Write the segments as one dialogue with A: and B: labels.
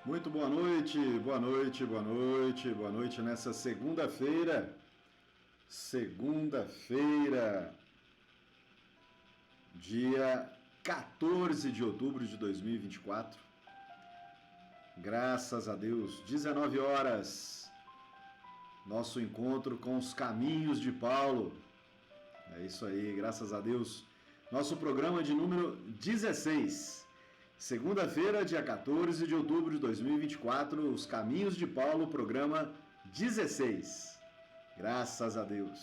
A: Muito boa noite, boa noite, boa noite, boa noite nessa segunda-feira, dia 14 de outubro de 2024. Graças a Deus, 19 horas, nosso encontro com os caminhos de Paulo. É isso aí, graças a Deus. Nosso programa de número 16. Segunda-feira, dia 14 de outubro de 2024, Os Caminhos de Paulo, programa 16. Graças a Deus.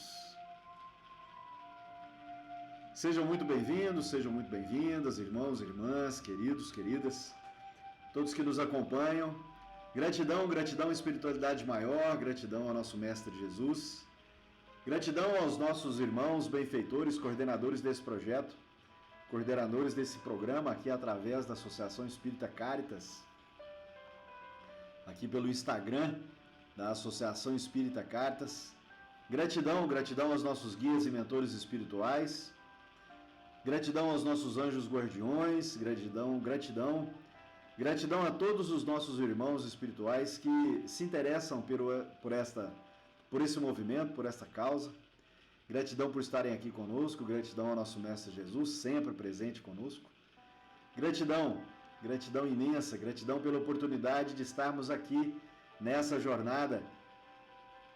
A: Sejam muito bem-vindos, sejam muito bem-vindas, irmãos, irmãs, queridos, queridas, todos que nos acompanham. Gratidão, gratidão à espiritualidade maior, gratidão ao nosso Mestre Jesus, gratidão aos nossos irmãos, benfeitores, coordenadores desse projeto, coordenadores desse programa aqui através da Associação Espírita Caritas, aqui pelo Instagram da Associação Espírita Caritas. Gratidão, gratidão aos nossos guias e mentores espirituais, gratidão aos nossos anjos guardiões, gratidão, gratidão, gratidão a todos os nossos irmãos espirituais que se interessam por esse movimento, por esta causa. Gratidão por estarem aqui conosco, gratidão ao nosso Mestre Jesus, sempre presente conosco. Gratidão, gratidão imensa, gratidão pela oportunidade de estarmos aqui nessa jornada.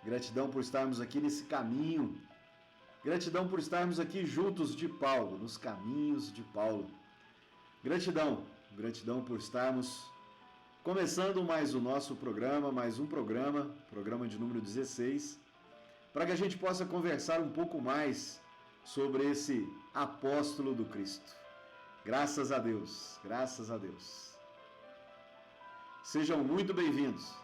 A: Gratidão por estarmos aqui nesse caminho. Gratidão por estarmos aqui juntos de Paulo, nos caminhos de Paulo. Gratidão, gratidão por estarmos começando mais o nosso programa, programa de número 16, para que a gente possa conversar um pouco mais sobre esse apóstolo do Cristo. Graças a Deus, graças a Deus. Sejam muito bem-vindos.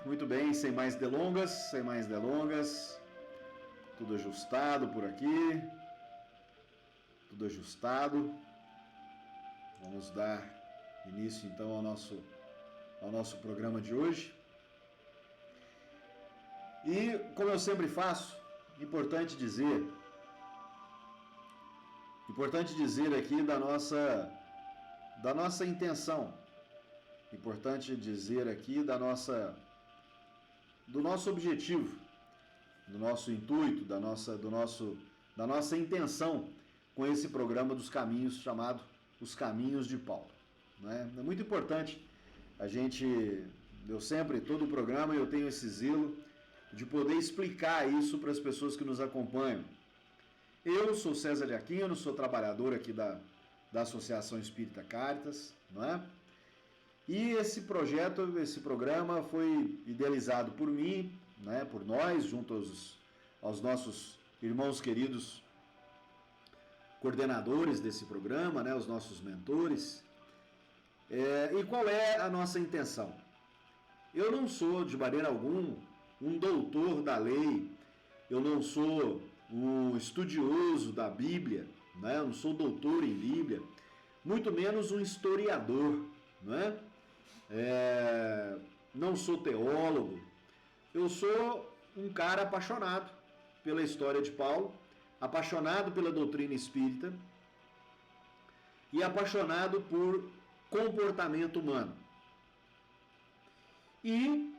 A: Muito bem, sem mais delongas, tudo ajustado por aqui, tudo ajustado. Vamos dar início então ao nosso programa de hoje. E como eu sempre faço, importante dizer aqui da nossa intenção. Importante dizer aqui do nosso objetivo, do nosso intuito, da nossa intenção com esse programa dos caminhos, chamado Os Caminhos de Paulo. É muito importante todo o programa eu tenho esse zelo de poder explicar isso para as pessoas que nos acompanham. Eu sou César de Aquino, sou trabalhador aqui da Associação Espírita Caritas, não é? E esse programa foi idealizado por mim, né, por nós, junto aos nossos irmãos queridos coordenadores desse programa, né, os nossos mentores. E qual é a nossa intenção? Eu não sou, de maneira alguma, um doutor da lei, eu não sou um estudioso da Bíblia, né, eu não sou doutor em Bíblia, muito menos um historiador, não é? Não sou teólogo, eu sou um cara apaixonado pela história de Paulo, apaixonado pela doutrina espírita e apaixonado por comportamento humano. E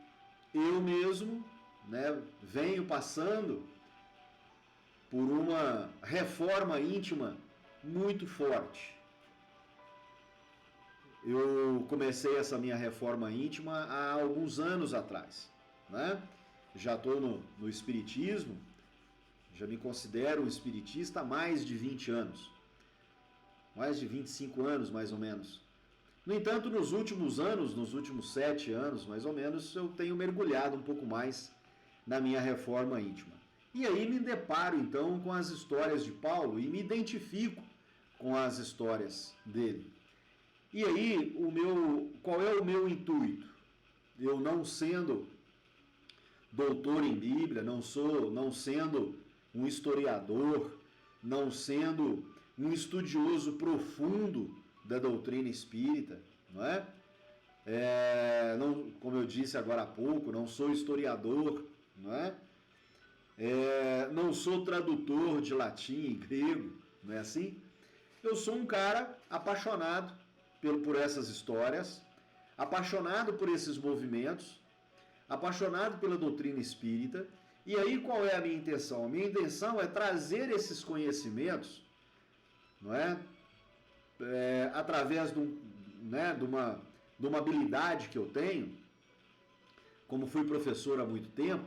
A: eu mesmo, né, venho passando por uma reforma íntima muito forte. Eu comecei essa minha reforma íntima há alguns anos atrás, né? Já estou no espiritismo, já me considero um espiritista há mais de 20 anos, mais de 25 anos mais ou menos. No entanto, nos últimos 7 anos mais ou menos, eu tenho mergulhado um pouco mais na minha reforma íntima. E aí me deparo então com as histórias de Paulo e me identifico com as histórias dele. E aí, qual é o meu intuito? Eu não sendo doutor em Bíblia, não sendo um historiador, não sendo um estudioso profundo da doutrina espírita, não é? Não, como eu disse agora há pouco, não sou historiador, não é? Não sou tradutor de latim e grego, não é assim? Eu sou um cara apaixonado por essas histórias, apaixonado por esses movimentos, apaixonado pela doutrina espírita. E aí qual é a minha intenção? A minha intenção é trazer esses conhecimentos, não é? Através de uma habilidade que eu tenho, como fui professor há muito tempo.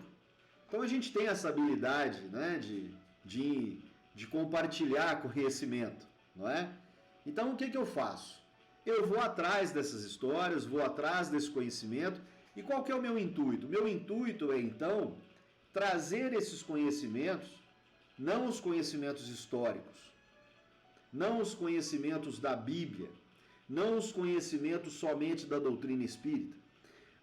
A: Então a gente tem essa habilidade, né, de compartilhar conhecimento, não é? Então o que eu faço? Eu vou atrás dessas histórias, vou atrás desse conhecimento. E qual que é o meu intuito? Meu intuito é, então, trazer esses conhecimentos, não os conhecimentos históricos, não os conhecimentos da Bíblia, não os conhecimentos somente da doutrina espírita,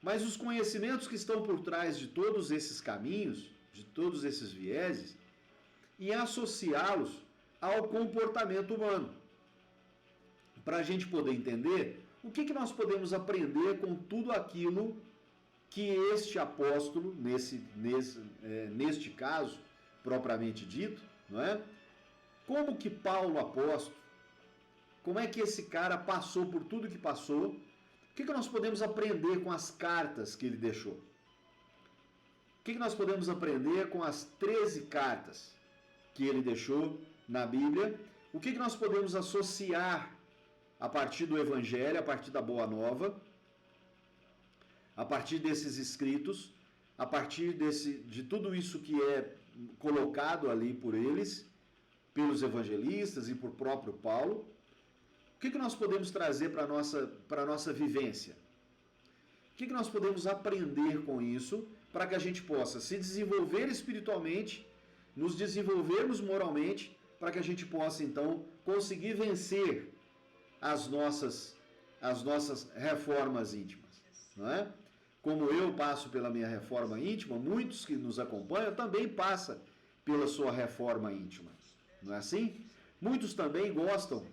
A: mas os conhecimentos que estão por trás de todos esses caminhos, de todos esses vieses, e associá-los ao comportamento humano, para a gente poder entender o que nós podemos aprender com tudo aquilo que este apóstolo, neste caso, propriamente dito, não é? Como que Paulo apóstolo, como é que esse cara passou por tudo que passou? O que nós podemos aprender com as cartas que ele deixou? O que nós podemos aprender com as 13 cartas que ele deixou na Bíblia? O que nós podemos associar a partir do Evangelho, a partir da Boa Nova, a partir desses escritos, a partir de tudo isso que é colocado ali por eles, pelos evangelistas e por próprio Paulo? O que nós podemos trazer para a nossa vivência? O que nós podemos aprender com isso para que a gente possa se desenvolver espiritualmente, nos desenvolvermos moralmente, para que a gente possa, então, conseguir vencer as nossas reformas íntimas, não é? Como eu passo pela minha reforma íntima, muitos que nos acompanham também passam pela sua reforma íntima, não é assim? Muitos também gostam,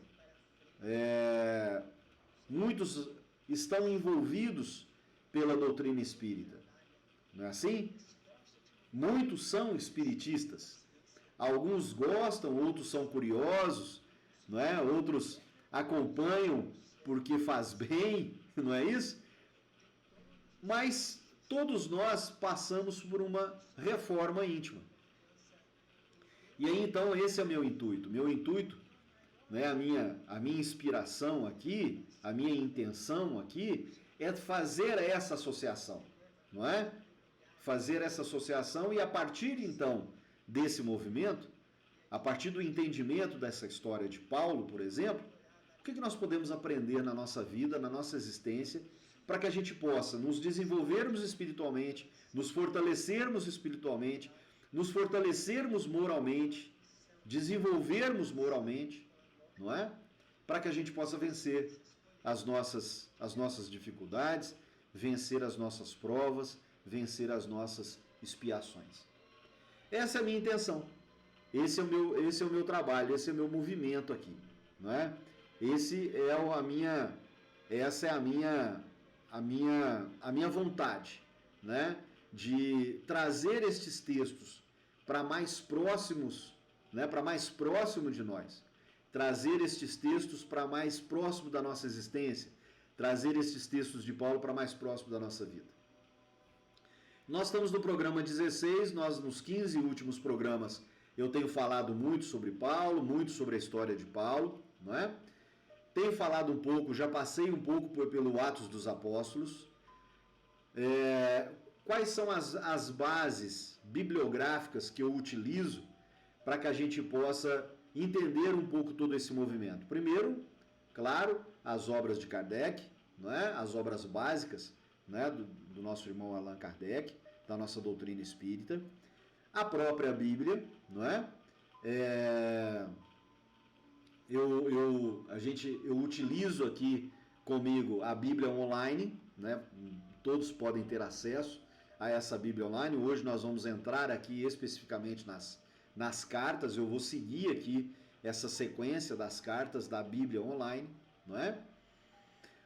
A: muitos estão envolvidos pela doutrina espírita, não é assim? Muitos são espiritistas, alguns gostam, outros são curiosos, não é? Outros acompanham porque faz bem, não é isso? Mas todos nós passamos por uma reforma íntima. E aí então esse é o meu intuito. Meu intuito, né, a minha inspiração aqui, a minha intenção aqui é fazer essa associação, não é? Fazer essa associação e a partir então desse movimento, a partir do entendimento dessa história de Paulo, por exemplo, o que nós podemos aprender na nossa vida, na nossa existência, para que a gente possa nos desenvolvermos espiritualmente, nos fortalecermos espiritualmente, nos fortalecermos moralmente, desenvolvermos moralmente, não é? Para que a gente possa vencer as nossas dificuldades, vencer as nossas provas, vencer as nossas expiações. Essa é a minha intenção. Esse é o meu trabalho, esse é o meu movimento aqui, não é? Essa é a minha vontade, né, de trazer estes textos para mais próximos, né, para mais próximo de nós, trazer estes textos para mais próximo da nossa existência, trazer estes textos de Paulo para mais próximo da nossa vida. Nós estamos no programa 16, nos 15 últimos programas eu tenho falado muito sobre Paulo, muito sobre a história de Paulo, não é? Tenho falado um pouco, já passei um pouco pelo Atos dos Apóstolos. Quais são as bases bibliográficas que eu utilizo para que a gente possa entender um pouco todo esse movimento? Primeiro, claro, as obras de Kardec, não é? As obras básicas, né, do nosso irmão Allan Kardec, da nossa doutrina espírita. A própria Bíblia, não é? Eu utilizo aqui comigo a Bíblia online, né? Todos podem ter acesso a essa Bíblia online. Hoje nós vamos entrar aqui especificamente nas cartas, eu vou seguir aqui essa sequência das cartas da Bíblia online, não é?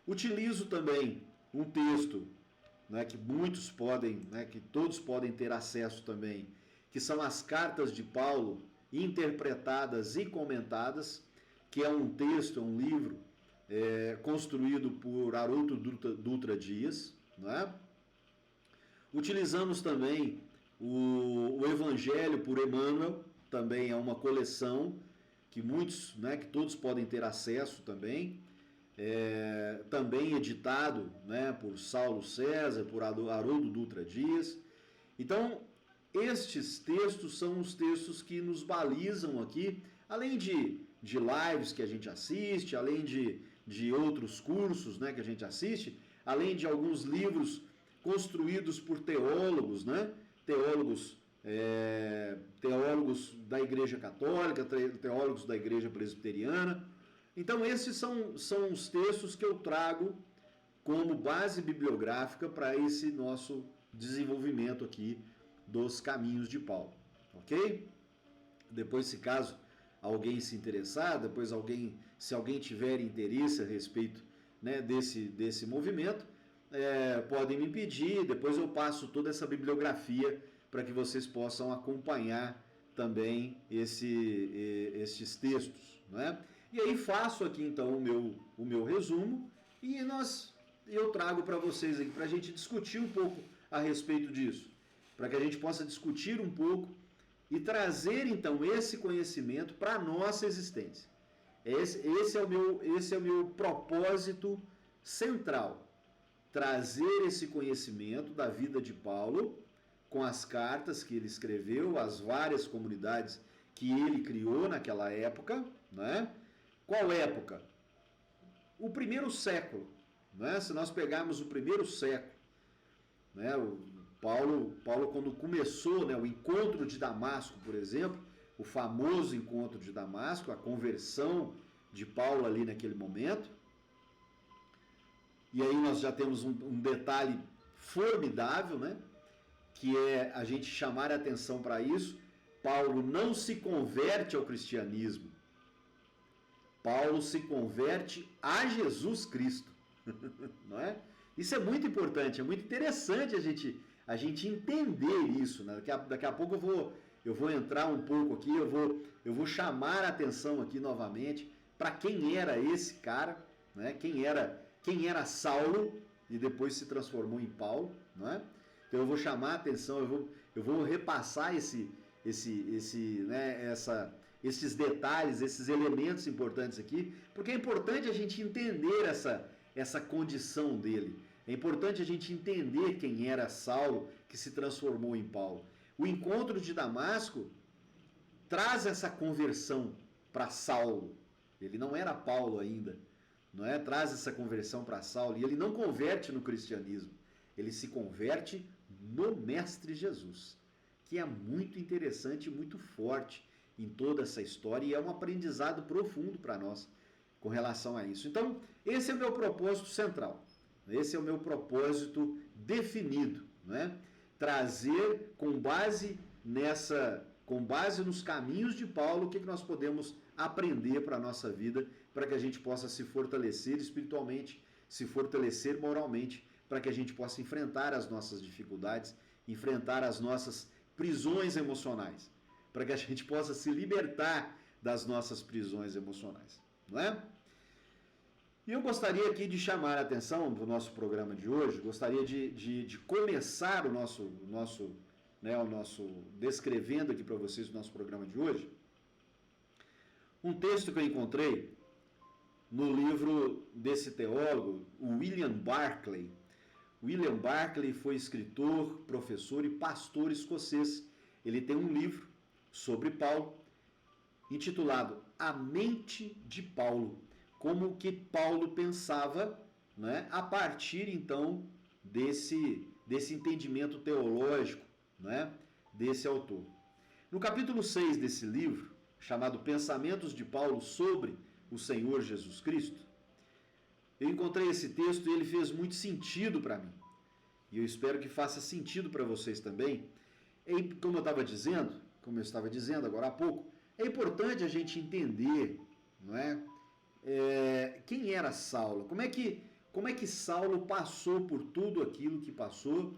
A: Utilizo também um texto, né, que muitos podem, né, que todos podem ter acesso também, que são as cartas de Paulo interpretadas e comentadas, que é um texto, é um livro construído por Haroldo Dutra Dias, não é? Utilizamos também o Evangelho por Emmanuel, também é uma coleção que muitos, né, que todos podem ter acesso também, também editado, né, por Saulo César, por Haroldo Dutra Dias. Então, estes textos são os textos que nos balizam aqui, além de lives que a gente assiste, além de outros cursos, né, que a gente assiste, além de alguns livros construídos por teólogos, né, teólogos da Igreja Católica, teólogos da Igreja Presbiteriana. Então, esses são os textos que eu trago como base bibliográfica para esse nosso desenvolvimento aqui dos caminhos de Paulo, ok? Depois, se caso alguém se interessar, depois se alguém tiver interesse a respeito, né, desse movimento, podem me pedir, depois eu passo toda essa bibliografia para que vocês possam acompanhar também esses textos, né? E aí faço aqui então o meu resumo e eu trago para vocês aqui para a gente discutir um pouco a respeito disso, para que a gente possa discutir um pouco e trazer então esse conhecimento para a nossa existência. Esse é o meu propósito central, trazer esse conhecimento da vida de Paulo com as cartas que ele escreveu, as várias comunidades que ele criou naquela época, né? Qual época? O primeiro século, né? Se nós pegarmos o primeiro século, né? Paulo quando começou, né, o encontro de Damasco, por exemplo, o famoso encontro de Damasco, a conversão de Paulo ali naquele momento. E aí nós já temos um detalhe formidável, né, que é a gente chamar a atenção para isso. Paulo não se converte ao cristianismo. Paulo se converte a Jesus Cristo. Não é? Isso é muito importante, é muito interessante a gente entender isso, né? Daqui a pouco eu vou entrar um pouco aqui, eu vou chamar a atenção aqui novamente para quem era esse cara, né? Quem era Saulo e depois se transformou em Paulo, não é? Então eu vou chamar a atenção, eu vou repassar esses detalhes, esses elementos importantes aqui, porque é importante a gente entender essa condição dele. É importante a gente entender quem era Saulo, que se transformou em Paulo. O encontro de Damasco traz essa conversão para Saulo. Ele não era Paulo ainda, não é? Traz essa conversão para Saulo e ele não converte no cristianismo. Ele se converte no Mestre Jesus, que é muito interessante e muito forte em toda essa história e é um aprendizado profundo para nós com relação a isso. Então, esse é o meu propósito central. Esse é o meu propósito definido, né? Trazer com base nos caminhos de Paulo, o que nós podemos aprender para a nossa vida, para que a gente possa se fortalecer espiritualmente, se fortalecer moralmente, para que a gente possa enfrentar as nossas dificuldades, enfrentar as nossas prisões emocionais, para que a gente possa se libertar das nossas prisões emocionais, não é? E eu gostaria aqui de chamar a atenção para o nosso programa de hoje, gostaria de começar o nosso descrevendo aqui para vocês o nosso programa de hoje, um texto que eu encontrei no livro desse teólogo, o William Barclay. William Barclay foi escritor, professor e pastor escocês. Ele tem um livro sobre Paulo, intitulado A Mente de Paulo, como que Paulo pensava, né, a partir então desse entendimento teológico, né, desse autor. No capítulo 6 desse livro, chamado Pensamentos de Paulo sobre o Senhor Jesus Cristo, eu encontrei esse texto e ele fez muito sentido para mim. E eu espero que faça sentido para vocês também. E, como eu estava dizendo, como eu estava dizendo agora há pouco, é importante a gente entender, não é? Quem era Saulo, como é que Saulo passou por tudo aquilo que passou,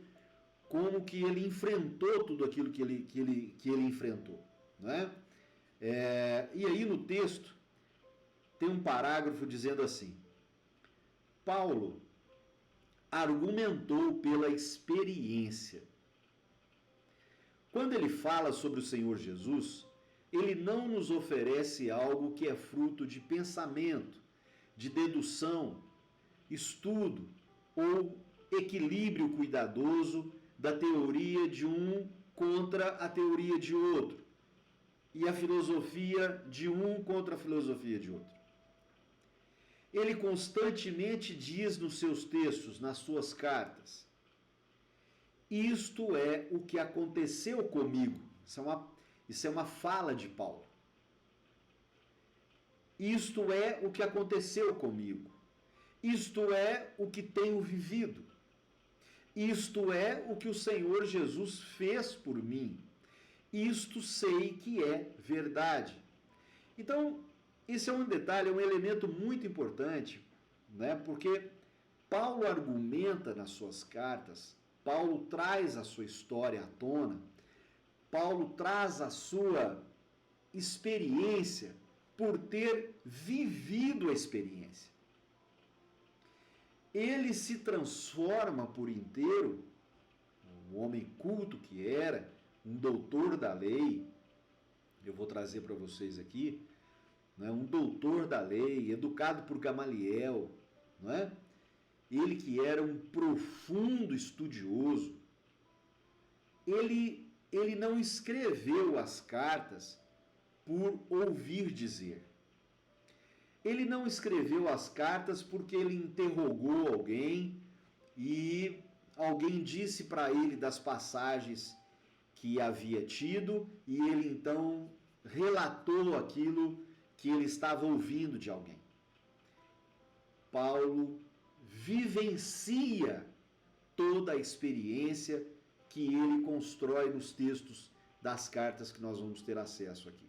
A: como que ele enfrentou tudo aquilo que ele enfrentou, não é? E aí no texto tem um parágrafo dizendo assim: Paulo argumentou pela experiência. Quando ele fala sobre o Senhor Jesus, ele não nos oferece algo que é fruto de pensamento, de dedução, estudo ou equilíbrio cuidadoso da teoria de um contra a teoria de outro e a filosofia de um contra a filosofia de outro. Ele constantemente diz nos seus textos, nas suas cartas: isto é o que aconteceu comigo. Isso é uma fala de Paulo. Isto é o que aconteceu comigo. Isto é o que tenho vivido. Isto é o que o Senhor Jesus fez por mim. Isto sei que é verdade. Então, isso é um detalhe, é um elemento muito importante, né? Porque Paulo argumenta nas suas cartas, Paulo traz a sua história à tona, Paulo traz a sua experiência por ter vivido a experiência. Ele se transforma por inteiro, um homem culto que era, um doutor da lei, eu vou trazer para vocês aqui, né, um doutor da lei, educado por Gamaliel, não é? Ele que era um profundo estudioso, ele não escreveu as cartas por ouvir dizer. Ele não escreveu as cartas porque ele interrogou alguém e alguém disse para ele das passagens que havia tido e ele então relatou aquilo que ele estava ouvindo de alguém. Paulo vivencia toda a experiência que ele constrói nos textos das cartas que nós vamos ter acesso aqui.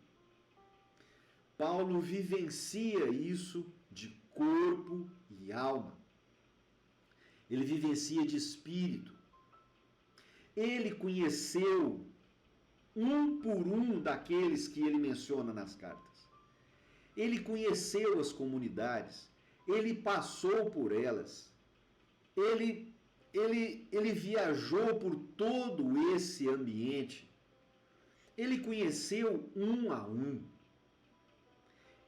A: Paulo vivencia isso de corpo e alma. Ele vivencia de espírito. Ele conheceu um por um daqueles que ele menciona nas cartas. Ele conheceu as comunidades. Ele passou por elas. Ele viajou por todo esse ambiente. Ele conheceu um a um.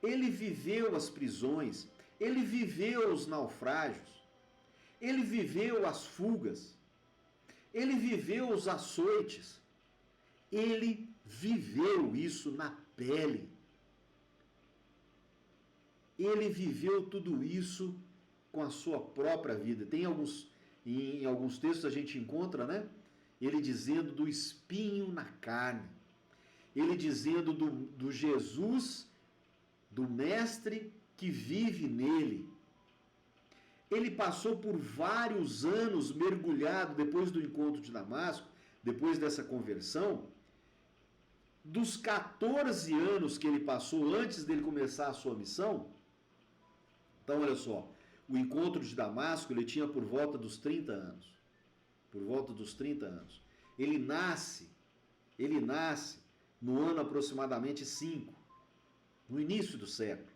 A: Ele viveu as prisões. Ele viveu os naufrágios. Ele viveu as fugas. Ele viveu os açoites. Ele viveu isso na pele. Ele viveu tudo isso com a sua própria vida. Em alguns textos a gente encontra, né? Ele dizendo do espinho na carne. Ele dizendo do Jesus, do Mestre que vive nele. Ele passou por vários anos mergulhado, depois do encontro de Damasco, depois dessa conversão, dos 14 anos que ele passou antes dele começar a sua missão. Então, olha só, o encontro de Damasco, ele tinha por volta dos 30 anos. Por volta dos 30 anos. Ele nasce no ano aproximadamente 5, no início do século,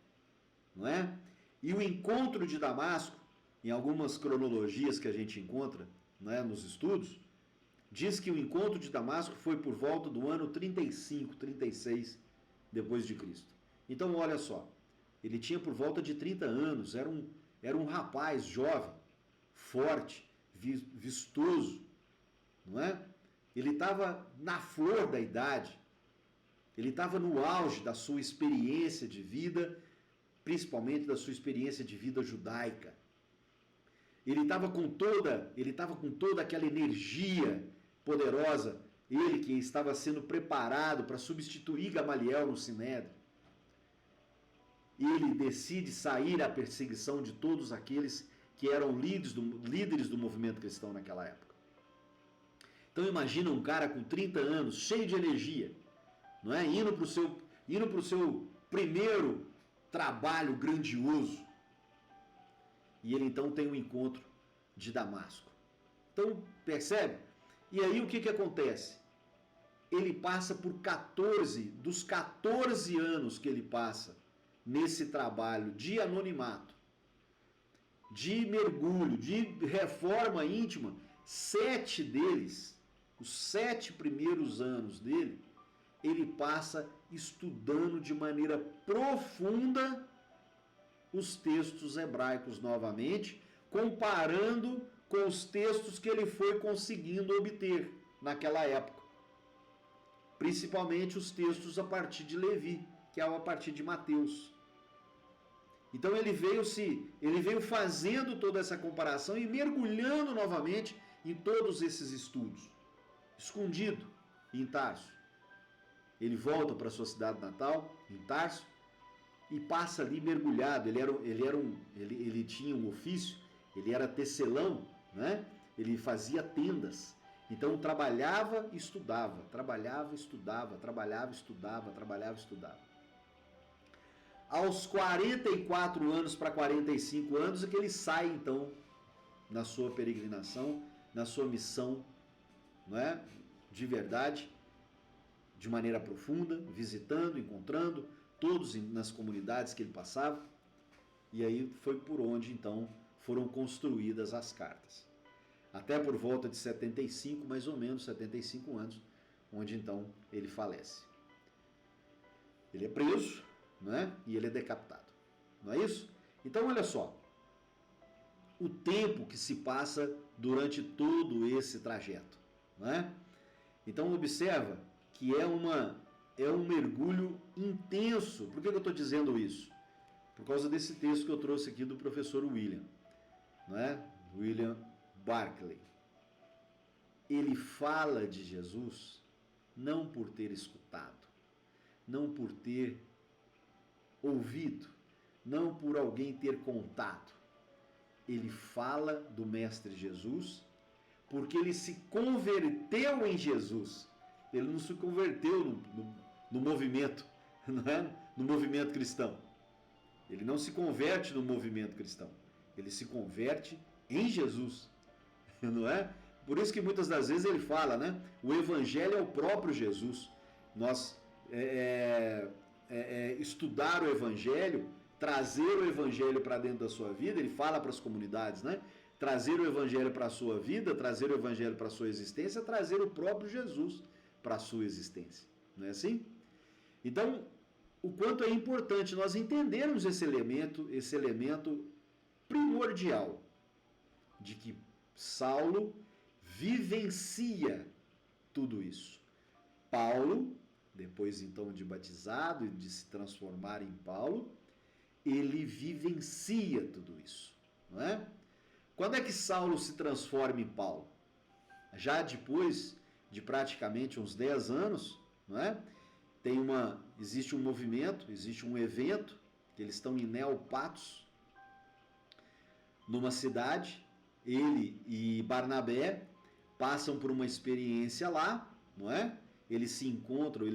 A: não é? E o encontro de Damasco, em algumas cronologias que a gente encontra, não é, nos estudos, diz que o encontro de Damasco foi por volta do ano 35, 36 depois de Cristo. Então, olha só, ele tinha por volta de 30 anos, era um rapaz jovem, forte, vistoso, não é? Ele estava na flor da idade, ele estava no auge da sua experiência de vida, principalmente da sua experiência de vida judaica. Ele estava com toda aquela energia poderosa, ele que estava sendo preparado para substituir Gamaliel no Sinédrio. Ele decide sair à perseguição de todos aqueles que eram líderes do movimento cristão naquela época. Então imagina um cara com 30 anos, cheio de energia, não é? Indo para o seu primeiro trabalho grandioso. E ele então tem um encontro de Damasco. Então, percebe? E aí o que acontece? Ele passa por 14 anos que ele passa nesse trabalho de anonimato, de mergulho, de reforma íntima, 7 deles, os 7 primeiros anos dele, ele passa estudando de maneira profunda os textos hebraicos novamente, comparando com os textos que ele foi conseguindo obter naquela época. Principalmente os textos a partir de Levi, que é a partir de Mateus. Então ele veio fazendo toda essa comparação e mergulhando novamente em todos esses estudos, escondido em Tarso. Ele volta para sua cidade natal, em Tarso, e passa ali mergulhado. Ele tinha um ofício, ele era tecelão, né? Ele fazia tendas. Então trabalhava e estudava, trabalhava e estudava, trabalhava e estudava, trabalhava e estudava. Aos 44 anos para 45 anos é que ele sai então na sua peregrinação, na sua missão, não é? De verdade, de maneira profunda, visitando, encontrando todos nas comunidades que ele passava. E aí foi por onde então foram construídas as cartas. Até por volta de 75, mais ou menos 75 anos, onde então ele falece. Ele é preso, né? E ele é decapitado. Não é isso? Então olha só, o tempo que se passa durante todo esse trajeto, né? Então observa que é um mergulho intenso. Por que eu estou dizendo isso? Por causa desse texto que eu trouxe aqui do professor William, né? William Barclay. Ele fala de Jesus não por ter escutado, não por ter ouvido, não por alguém ter contado. Ele fala do Mestre Jesus porque ele se converteu em Jesus. Ele não se converteu no movimento, não é? No movimento cristão. Ele não se converte no movimento cristão. Ele se converte em Jesus, não é? Por isso que muitas das vezes ele fala, né? O Evangelho é o próprio Jesus. Nós estudar o Evangelho, trazer o Evangelho para dentro da sua vida, ele fala para as comunidades, né? Trazer o Evangelho para a sua vida, trazer o Evangelho para a sua existência, trazer o próprio Jesus para a sua existência. Não é assim? Então, o quanto é importante nós entendermos esse elemento primordial de que Saulo vivencia tudo isso. Paulo, depois então de batizado e de se transformar em Paulo, ele vivencia tudo isso, não é? Quando é que Saulo se transforma em Paulo? Já depois de praticamente uns 10 anos, não é? Existe um movimento, existe um evento, que eles estão em Neopatos, numa cidade, ele e Barnabé passam por uma experiência lá, não é? Eles se encontram,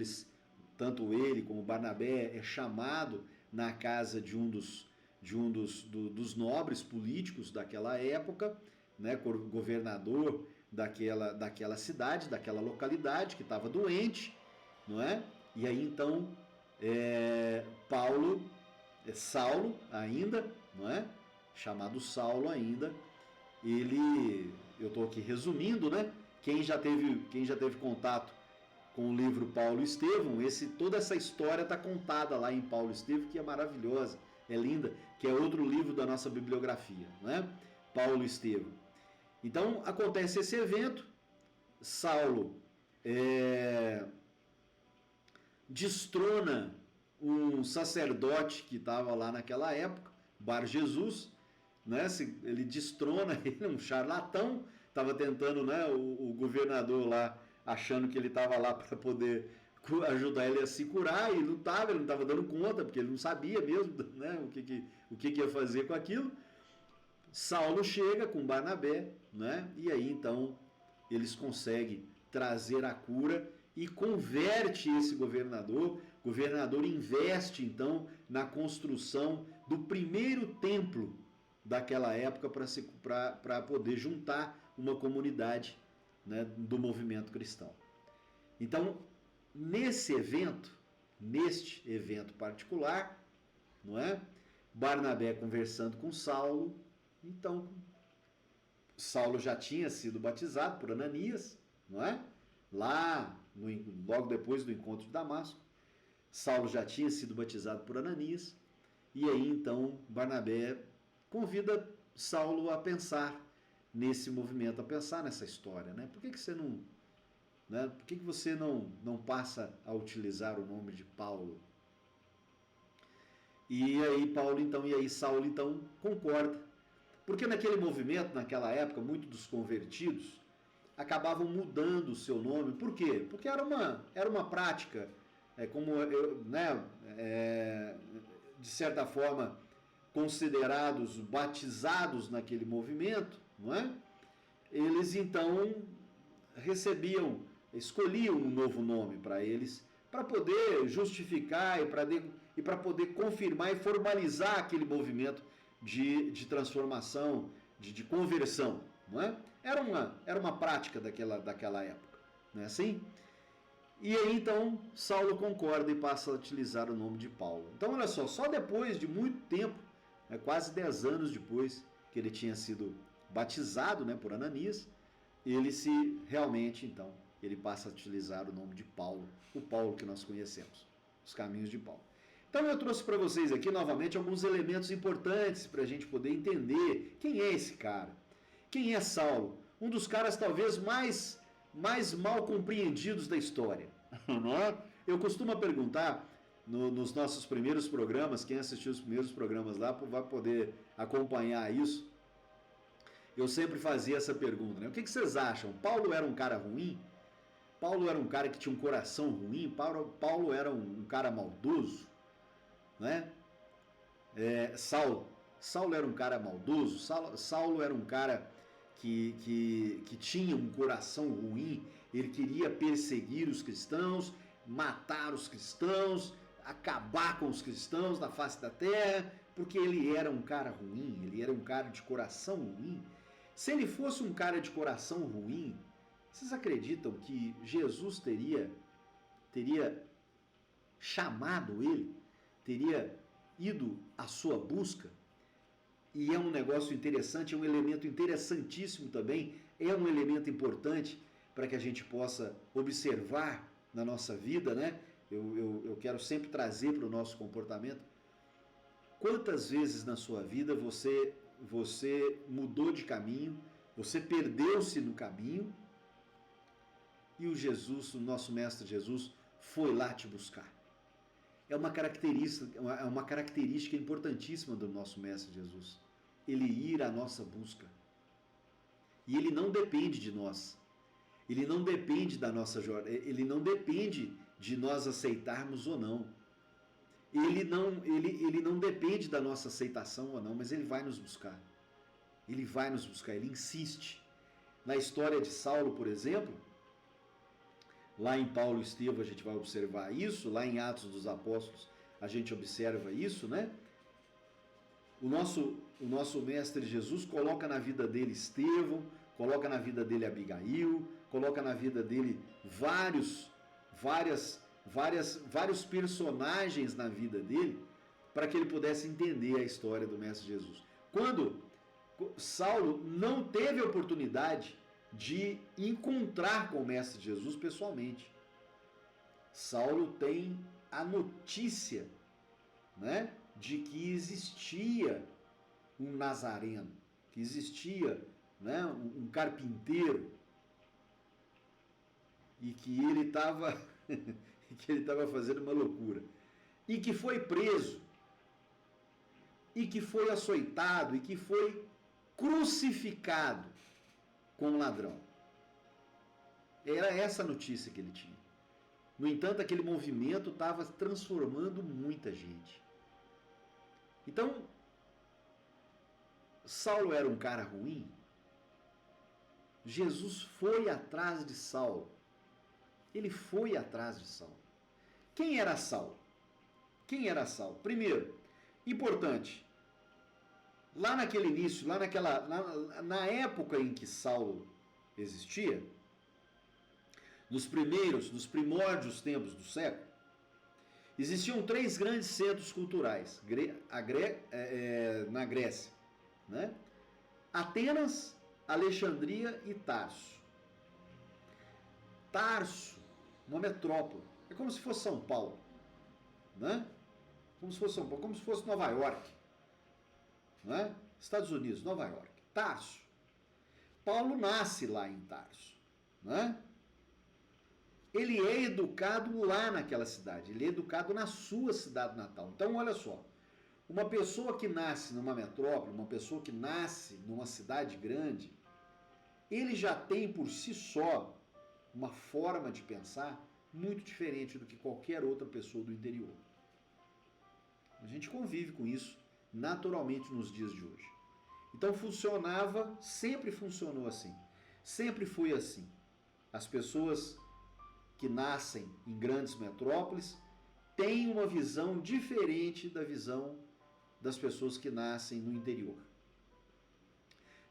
A: tanto ele como Barnabé é chamado na casa de um dos nobres políticos daquela época, né? Governador daquela cidade, daquela localidade, que estava doente, não é? E aí então Saulo ainda, não é? Chamado Saulo ainda, eu estou aqui resumindo, né? Quem já teve contato com o livro Paulo e Estevão, toda essa história está contada lá em Paulo e Estevão, que é maravilhosa, é linda, que é outro livro da nossa bibliografia, né? Paulo e Estevão. Então acontece esse evento, Saulo destrona um sacerdote que estava lá naquela época, Bar Jesus, né? Ele destrona ele, um charlatão, estava tentando, né? O governador lá, achando que ele estava lá para poder ajudar ele a se curar, e ele não estava dando conta, porque ele não sabia mesmo, né? o que ia fazer com aquilo. Saulo chega com Barnabé, né? E aí então eles conseguem trazer a cura e converte esse governador. O governador investe, então, na construção do primeiro templo daquela época para poder juntar uma comunidade, né, do movimento cristão. Então, neste evento particular, não é? Barnabé conversando com Saulo, então Saulo já tinha sido batizado por Ananias, não é? Logo depois do encontro de Damasco, Saulo já tinha sido batizado por Ananias, e aí então Barnabé convida Saulo a pensar nesse movimento, a pensar nessa história, né? Por que você não, né? Por que você não passa a utilizar o nome de Paulo? E aí Saulo então concorda. Porque naquele movimento, naquela época, muitos dos convertidos acabavam mudando o seu nome. Por quê? Porque era uma prática, de certa forma, considerados batizados naquele movimento, não é? Eles então escolhiam um novo nome para eles, para poder justificar e para poder confirmar e formalizar aquele movimento de transformação, de conversão, não é? Era uma prática daquela época, não é assim? E aí então Saulo concorda e passa a utilizar o nome de Paulo. Então olha só depois de muito tempo, quase 10 anos depois que ele tinha sido batizado, né, por Ananias, ele passa a utilizar o nome de Paulo, o Paulo que nós conhecemos, os caminhos de Paulo. Então eu trouxe para vocês aqui novamente alguns elementos importantes para a gente poder entender quem é esse cara, quem é Saulo, um dos caras talvez mais mal compreendidos da história. Não é? Eu costumo perguntar nos nossos primeiros programas, quem assistiu os primeiros programas lá vai poder acompanhar isso. Eu sempre fazia essa pergunta, né? O que vocês acham? Paulo era um cara ruim? Paulo era um cara que tinha um coração ruim? Paulo era um cara maldoso? Né? Saulo era um cara maldoso? Saulo era um cara que tinha um coração ruim? Ele queria perseguir os cristãos, matar os cristãos, acabar com os cristãos na face da terra, porque ele era um cara ruim, ele era um cara de coração ruim. Se ele fosse um cara de coração ruim, vocês acreditam que Jesus teria chamado ele, teria ido à sua busca? E é um negócio interessante, é um elemento interessantíssimo também, é um elemento importante para que a gente possa observar na nossa vida, né? Eu quero sempre trazer para o nosso comportamento. Quantas vezes na sua vida você mudou de caminho, você perdeu-se no caminho e o nosso Mestre Jesus, foi lá te buscar? É uma característica importantíssima do nosso Mestre Jesus. Ele ir à nossa busca. E ele não depende de nós. Ele não depende da nossa jornada. Ele não depende de nós aceitarmos ou não. Ele não depende da nossa aceitação ou não, mas ele vai nos buscar. Ele vai nos buscar, ele insiste. Na história de Saulo, por exemplo, lá em Paulo e Estevão a gente vai observar isso, lá em Atos dos Apóstolos a gente observa isso, né? O nosso Mestre Jesus coloca na vida dele Estevão, coloca na vida dele Abigail, coloca na vida dele vários personagens na vida dele, para que ele pudesse entender a história do Mestre Jesus. Quando Saulo não teve a oportunidade de encontrar com o Mestre Jesus pessoalmente, Saulo tem a notícia, né, de que existia um nazareno, que existia, né, um carpinteiro, e que ele estava fazendo uma loucura, e que foi preso, e que foi açoitado, e que foi crucificado como ladrão. Era essa a notícia que ele tinha. No entanto, aquele movimento estava transformando muita gente. Então, Saulo era um cara ruim? Jesus foi atrás de Saulo Ele foi atrás de Saulo. Quem era Saulo? Quem era Saulo? Primeiro, importante, lá naquele início, na época em que Saulo existia, nos primórdios tempos do século, existiam 3 grandes centros culturais na Grécia, né? Atenas, Alexandria e Tarso. Tarso, uma metrópole, é como se fosse São Paulo, né? Como se fosse São Paulo, como se fosse Nova York, né? Estados Unidos, Nova York. Tarso. Paulo nasce lá em Tarso, né? Ele é educado lá naquela cidade, ele é educado na sua cidade natal. Então, olha só, uma pessoa que nasce numa metrópole, uma pessoa que nasce numa cidade grande, ele já tem por si só uma forma de pensar muito diferente do que qualquer outra pessoa do interior. A gente convive com isso naturalmente nos dias de hoje. Então funcionava, sempre funcionou assim, sempre foi assim. As pessoas que nascem em grandes metrópoles têm uma visão diferente da visão das pessoas que nascem no interior.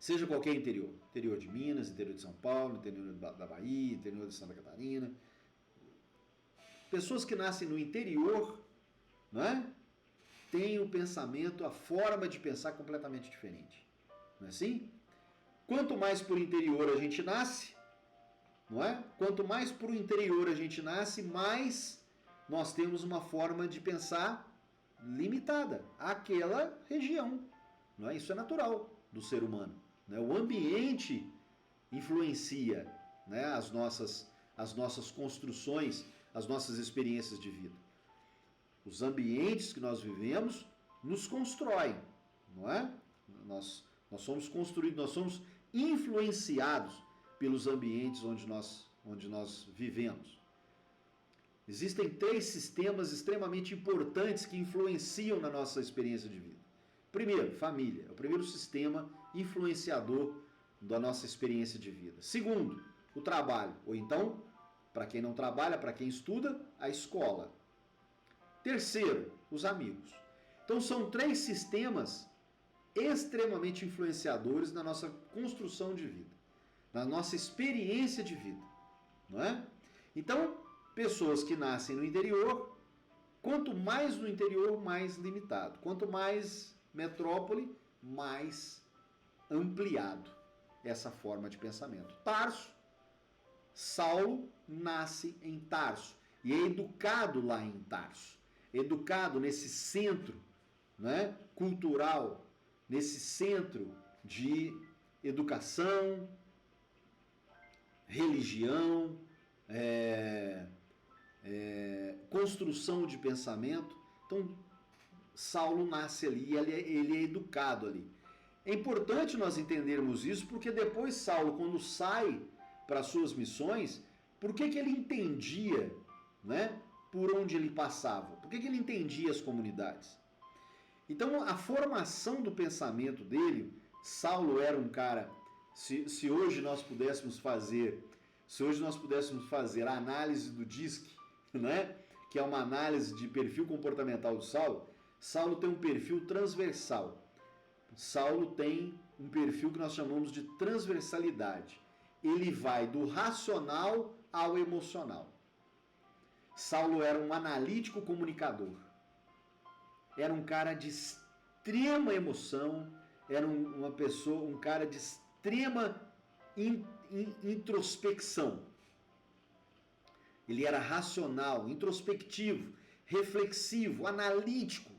A: Seja qualquer interior, interior de Minas, interior de São Paulo, interior da Bahia, interior de Santa Catarina. Pessoas que nascem no interior, não é? Têm o pensamento, a forma de pensar completamente diferente. Não é assim? Quanto mais por interior a gente nasce, não é? Quanto mais para o interior a gente nasce, mais nós temos uma forma de pensar limitada àquela região. Não é? Isso é natural do ser humano. Né? O ambiente influencia, né, as nossas construções, as nossas experiências de vida. Os ambientes que nós vivemos nos constroem, não é? Nós somos construídos, nós somos influenciados pelos ambientes onde nós vivemos. Existem 3 sistemas extremamente importantes que influenciam na nossa experiência de vida. Primeiro, família. É o primeiro sistema influenciador da nossa experiência de vida. Segundo, o trabalho. Ou então, para quem não trabalha, para quem estuda, a escola. Terceiro, os amigos. Então são 3 sistemas extremamente influenciadores na nossa construção de vida, na nossa experiência de vida, não é? Então, pessoas que nascem no interior, quanto mais no interior, mais limitado. Quanto mais metrópole, mais ampliado essa forma de pensamento. Tarso, Saulo nasce em Tarso e é educado lá em Tarso. Educado nesse centro, né, cultural, nesse centro de educação, religião, construção de pensamento. Então, Saulo nasce ali, ele é educado ali. É importante nós entendermos isso, porque depois Saulo, quando sai para suas missões, por que ele entendia, né, por onde ele passava? Por que ele entendia as comunidades? Então, a formação do pensamento dele, Saulo era um cara, se hoje nós pudéssemos fazer a análise do DISC, né, que é uma análise de perfil comportamental do Saulo, Saulo tem um perfil transversal. Saulo tem um perfil que nós chamamos de transversalidade. Ele vai do racional ao emocional. Saulo era um analítico comunicador. Era um cara de extrema emoção, era um cara de extrema introspecção. Ele era racional, introspectivo, reflexivo, analítico,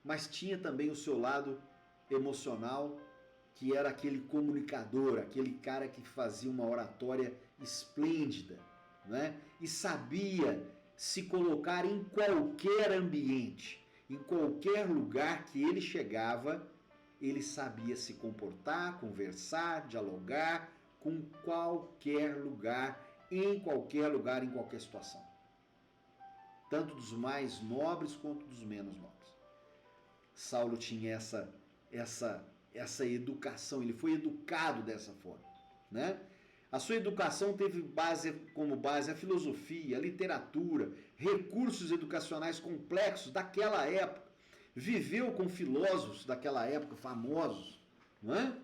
A: mas tinha também o seu lado emocional, que era aquele comunicador, aquele cara que fazia uma oratória esplêndida, né? E sabia se colocar em qualquer ambiente, em qualquer lugar que ele chegava, ele sabia se comportar, conversar, dialogar com qualquer lugar, em qualquer situação. Tanto dos mais nobres quanto dos menos nobres. Saulo tinha essa educação, ele foi educado dessa forma, né? A sua educação teve como base a filosofia, a literatura, recursos educacionais complexos daquela época. Viveu com filósofos daquela época famosos, não é?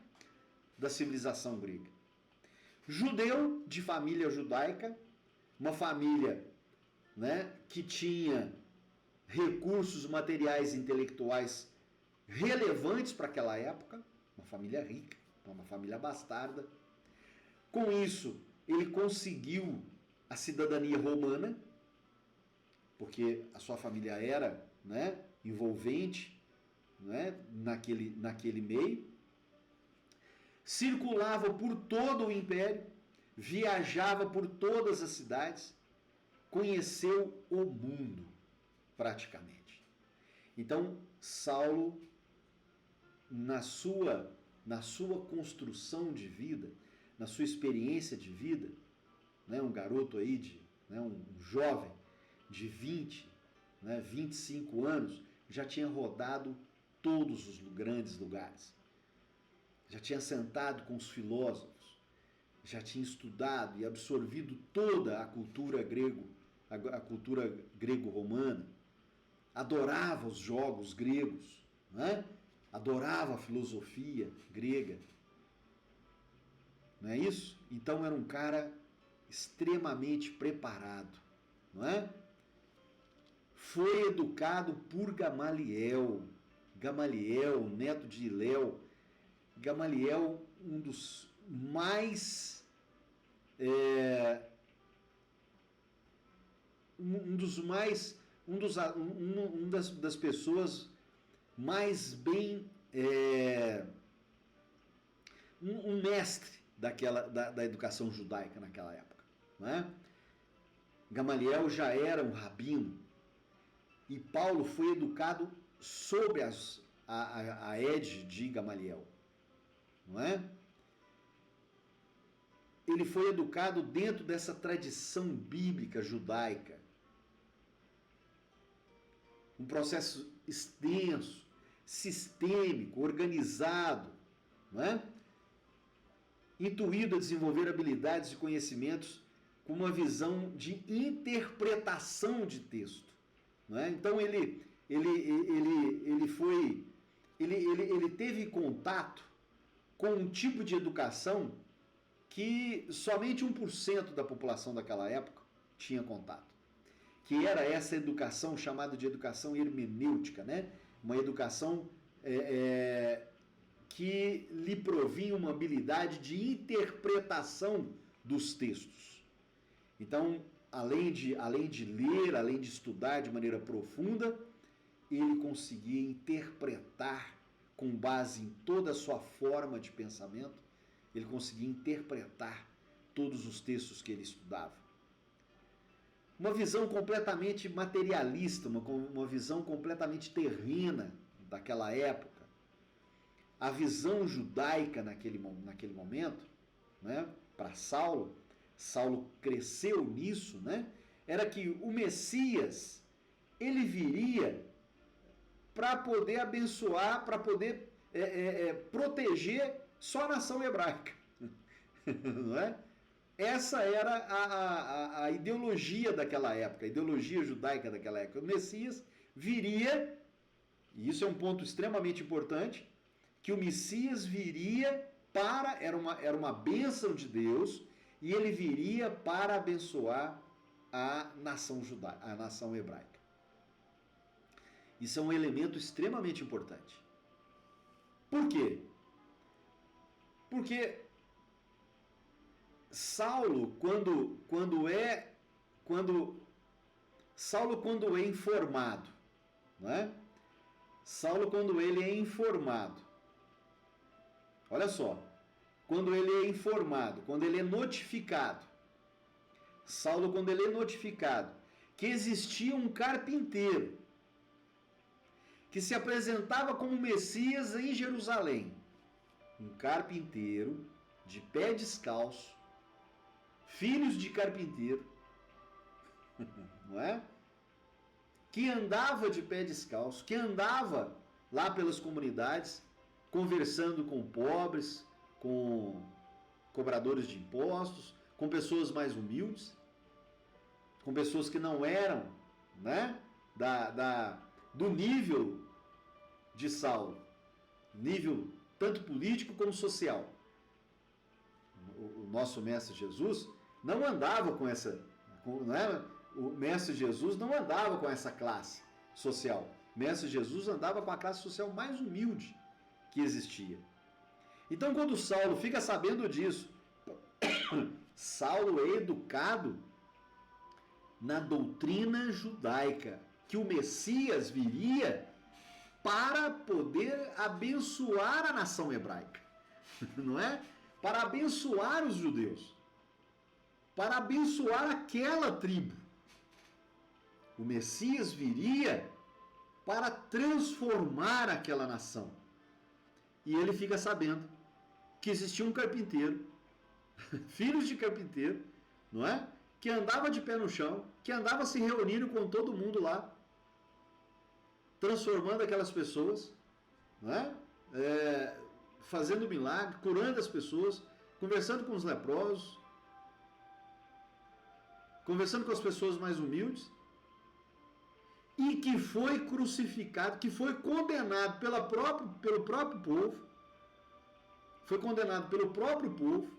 A: Da civilização grega. Judeu de família judaica, uma família, né, que tinha recursos materiais e intelectuais relevantes para aquela época, uma família rica, uma família bastarda. Com isso, ele conseguiu a cidadania romana, porque a sua família era, né, envolvente, né, naquele meio. Circulava por todo o império, viajava por todas as cidades, conheceu o mundo, praticamente. Então, Saulo, na sua construção de vida, na sua experiência de vida, né, um garoto aí, um jovem de 20, 25 anos, já tinha rodado todos os grandes lugares. Já tinha sentado com os filósofos, já tinha estudado e absorvido toda a cultura grego-romana, adorava os jogos gregos, né? Adorava a filosofia grega. Não é isso? Então era um cara extremamente preparado, não é? Foi educado por Gamaliel, neto de Hilel. Gamaliel, um dos mais das pessoas mais bem um mestre da educação judaica naquela época, não é? Gamaliel já era um rabino e Paulo foi educado sob a égide de Gamaliel, não é? Ele foi educado dentro dessa tradição bíblica judaica. Um processo extenso, sistêmico, organizado, não é? Intuído a desenvolver habilidades e conhecimentos com uma visão de interpretação de texto, não é? Então ele teve contato com um tipo de educação que somente 1% da população daquela época tinha contato, que era essa educação chamada de educação hermenêutica, né? Uma educação que lhe provinha uma habilidade de interpretação dos textos. Então, além de ler, além de estudar de maneira profunda, ele conseguia interpretar, com base em toda a sua forma de pensamento, ele conseguia interpretar todos os textos que ele estudava. Uma visão completamente materialista, uma visão completamente terrena daquela época. A visão judaica naquele momento, né, para Saulo cresceu nisso, né, era que o Messias, ele viria para poder abençoar, para poder proteger só a nação hebraica. Não é? Essa era a ideologia daquela época, a ideologia judaica daquela época. O Messias viria, e isso é um ponto extremamente importante, que o Messias viria era uma bênção de Deus, e ele viria para abençoar a nação judaica, a nação hebraica. Isso é um elemento extremamente importante. Por quê? Porque Saulo, quando é informado, não é? Saulo, quando ele é informado, olha só, quando ele é informado, quando ele é notificado, Saulo, quando ele é notificado que existia um carpinteiro que se apresentava como Messias em Jerusalém, um carpinteiro de pé descalço, filhos de carpinteiro, não é? Que andava de pé descalço, que andava lá pelas comunidades, conversando com pobres, com cobradores de impostos, com pessoas mais humildes, com pessoas que não eram, né, do nível de Saulo, nível tanto político como social. O nosso Mestre Jesus não andava com essa, né, o Mestre Jesus não andava com essa classe social. O Mestre Jesus andava com a classe social mais humilde que existia. Então, quando Saulo fica sabendo disso, Saulo é educado na doutrina judaica, que o Messias viria para poder abençoar a nação hebraica, não é? Para abençoar os judeus, para abençoar aquela tribo. O Messias viria para transformar aquela nação. E ele fica sabendo que existia um carpinteiro, filhos de carpinteiro, não é? Que andava de pé no chão, que andava se reunindo com todo mundo lá, transformando aquelas pessoas, não é? Fazendo milagre, curando as pessoas, conversando com os leprosos, conversando com as pessoas mais humildes, e que foi crucificado, que foi condenado pelo próprio povo, foi condenado pelo próprio povo,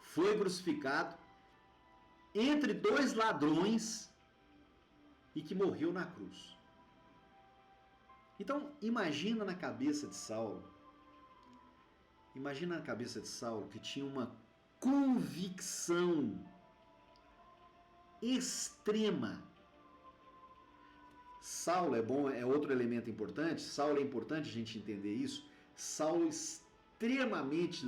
A: foi crucificado entre dois ladrões e que morreu na cruz. Então, imagina na cabeça de Saulo, que tinha uma convicção extrema. Saulo é outro elemento importante. Saulo é importante a gente entender isso. Saulo extremamente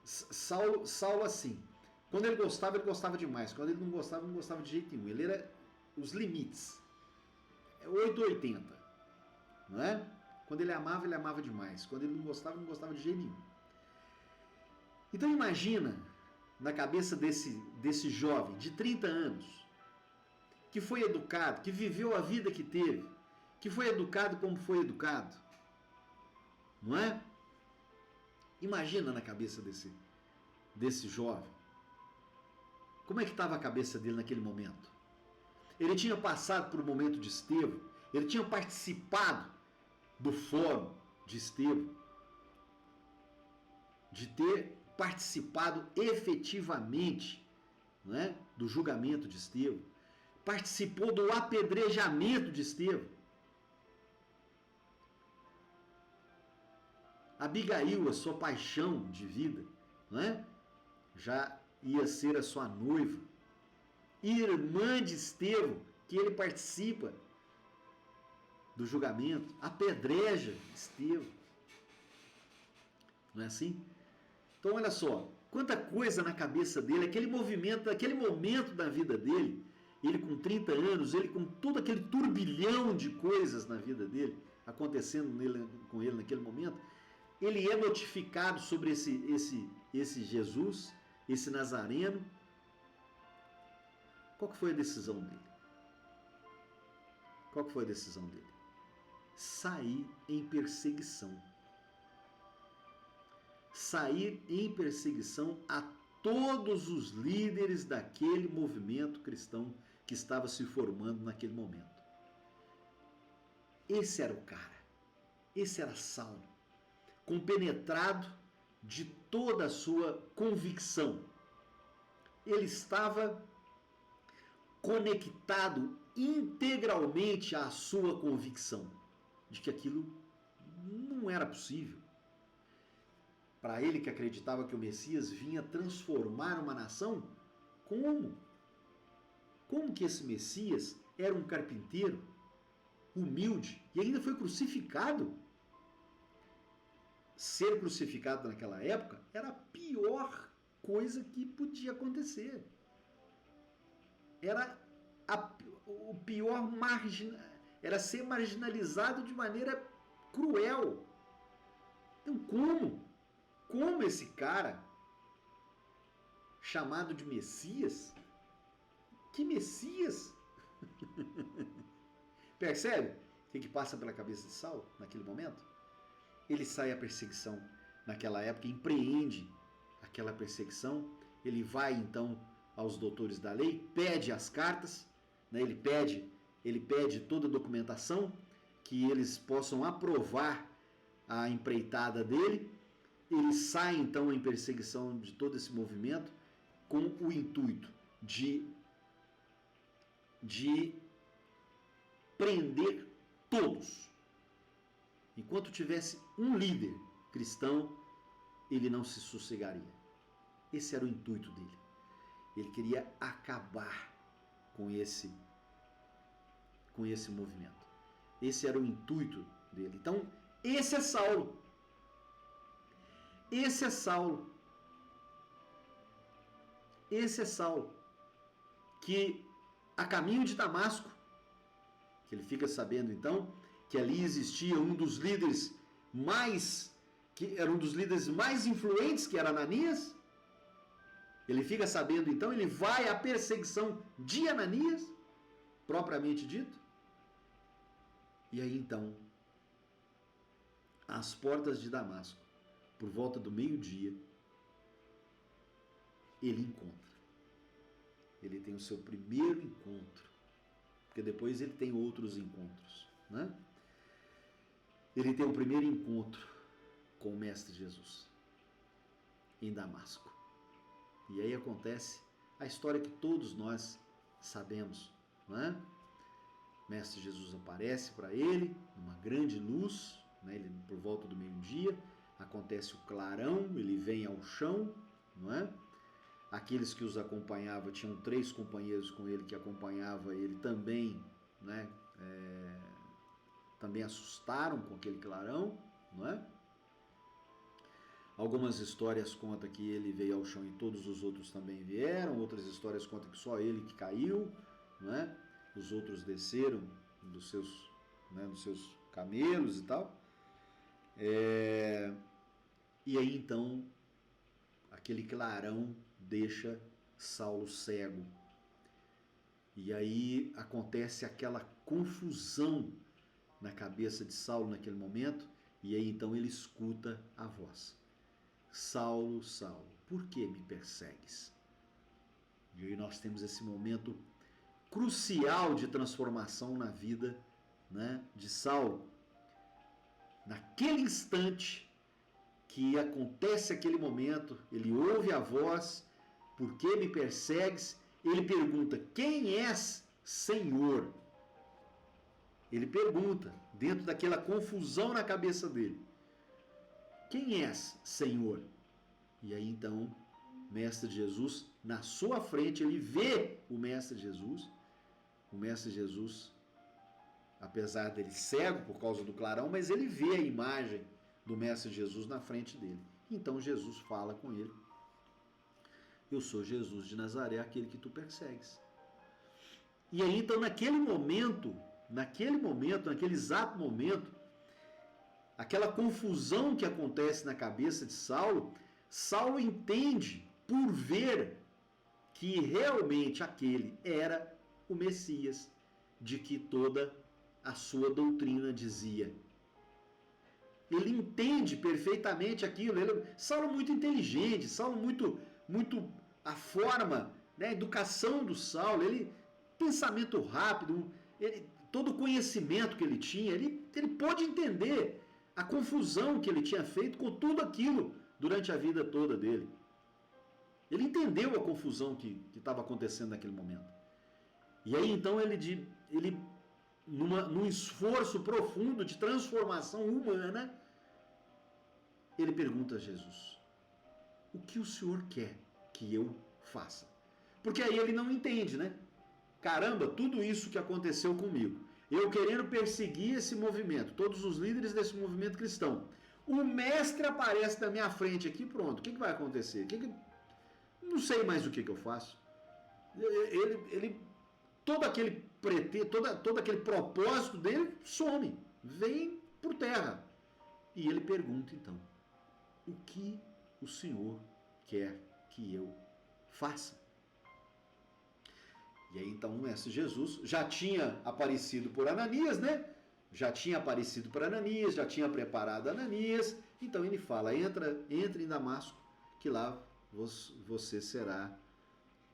A: Saulo assim. Quando ele gostava demais. Quando ele não gostava de jeito nenhum. Ele era os limites. 880, não é? Quando ele amava demais. Quando ele não gostava de jeito nenhum. Então imagina na cabeça desse jovem de 30 anos, que foi educado, que viveu a vida que teve, que foi educado como foi educado, não é? Imagina na cabeça desse jovem. Como é que estava a cabeça dele naquele momento? Ele tinha passado por um momento de Estevão, ele tinha participado do fórum de Estevão, de ter participado efetivamente, não é, do julgamento de Estevão, participou do apedrejamento de Estevão. Abigail, a sua paixão de vida, não é? Já ia ser a sua noiva, irmã de Estevão, que ele participa do julgamento, apedreja Estevão. Não é assim? Então olha só, quanta coisa na cabeça dele, aquele movimento, aquele momento da vida dele, ele com 30 anos, ele com todo aquele turbilhão de coisas na vida dele, acontecendo com ele naquele momento, ele é notificado sobre esse Jesus, esse Nazareno. Qual que foi a decisão dele? Qual que foi a decisão dele? Sair em perseguição. Sair em perseguição a todos os líderes daquele movimento cristão que estava se formando naquele momento. Esse era o cara. Esse era Saulo, compenetrado de toda a sua convicção. Ele estava conectado integralmente à sua convicção de que aquilo não era possível. Para ele que acreditava que o Messias vinha transformar uma nação, como? Como que esse Messias era um carpinteiro, humilde, e ainda foi crucificado? Ser crucificado naquela época era a pior coisa que podia acontecer. Era o pior era ser marginalizado de maneira cruel. Então como esse cara, chamado de Messias, que Messias? Percebe o que passa pela cabeça de Saulo naquele momento? Ele sai à perseguição naquela época, empreende aquela perseguição. Ele vai então aos doutores da lei, pede as cartas, né? ele pede toda a documentação que eles possam aprovar a empreitada dele. Ele sai então em perseguição de todo esse movimento com o intuito de prender todos. Enquanto tivesse um líder cristão, ele não se sossegaria. Esse era o intuito dele. Ele queria acabar com esse movimento. Esse era o intuito dele. Então, esse é Saulo. Esse é Saulo. Esse é Saulo, que a caminho de Damasco, que ele fica sabendo então que ali existia um dos líderes que era um dos líderes mais influentes, que era Ananias. Ele fica sabendo então, ele vai à perseguição de Ananias, propriamente dito. E aí então, às portas de Damasco, por volta do meio-dia, ele encontra. Ele tem o seu primeiro encontro, porque depois ele tem outros encontros, né? Ele tem o primeiro encontro com o Mestre Jesus em Damasco. E aí acontece a história que todos nós sabemos, né? Mestre Jesus aparece para ele numa grande luz, né? Ele, por volta do meio-dia, acontece o clarão, ele vem ao chão, não é? Aqueles que os acompanhavam, tinham 3 companheiros com ele que acompanhavam ele também, né? Também assustaram com aquele clarão, não é? Algumas histórias contam que ele veio ao chão e todos os outros também vieram, outras histórias contam que só ele que caiu, não é? Os outros desceram dos seus camelos e tal. E aí então, aquele clarão deixa Saulo cego. E aí acontece aquela confusão na cabeça de Saulo naquele momento, e aí então ele escuta a voz: Saulo, Saulo, por que me persegues? E aí nós temos esse momento crucial de transformação na vida, né, de Saulo. Naquele instante que acontece aquele momento, ele ouve a voz: por que me persegues? Ele pergunta: quem és, Senhor? Ele pergunta, dentro daquela confusão na cabeça dele: quem és, Senhor? E aí então, Mestre Jesus, na sua frente, ele vê o Mestre Jesus. O Mestre Jesus, apesar dele cego por causa do clarão, mas ele vê a imagem do Mestre Jesus na frente dele. Então Jesus fala com ele: eu sou Jesus de Nazaré, aquele que tu persegues. E aí então, naquele exato momento, aquela confusão que acontece na cabeça de Saulo, Saulo entende, por ver, que realmente aquele era o Messias, de que toda a sua doutrina dizia. Ele entende perfeitamente aquilo. Saulo muito inteligente, Saulo muito a forma, né, a educação do Saulo, pensamento rápido, todo o conhecimento que ele tinha, ele pôde entender a confusão que ele tinha feito com tudo aquilo durante a vida toda dele. Ele entendeu a confusão que estava acontecendo naquele momento. E aí então ele num esforço profundo de transformação humana, ele pergunta a Jesus: o que o Senhor quer que eu faça? Porque aí ele não entende, né? Caramba, tudo isso que aconteceu comigo, eu querendo perseguir esse movimento, todos os líderes desse movimento cristão, o mestre aparece na minha frente aqui, pronto, o que vai acontecer? Não sei mais o que eu faço. Todo aquele propósito dele some, vem por terra. E ele pergunta então: o que o Senhor quer que eu faça? E aí então o Mestre Jesus já tinha aparecido por Ananias, né? já tinha aparecido para Ananias, já tinha preparado Ananias, então ele fala, entre em Damasco, que lá você será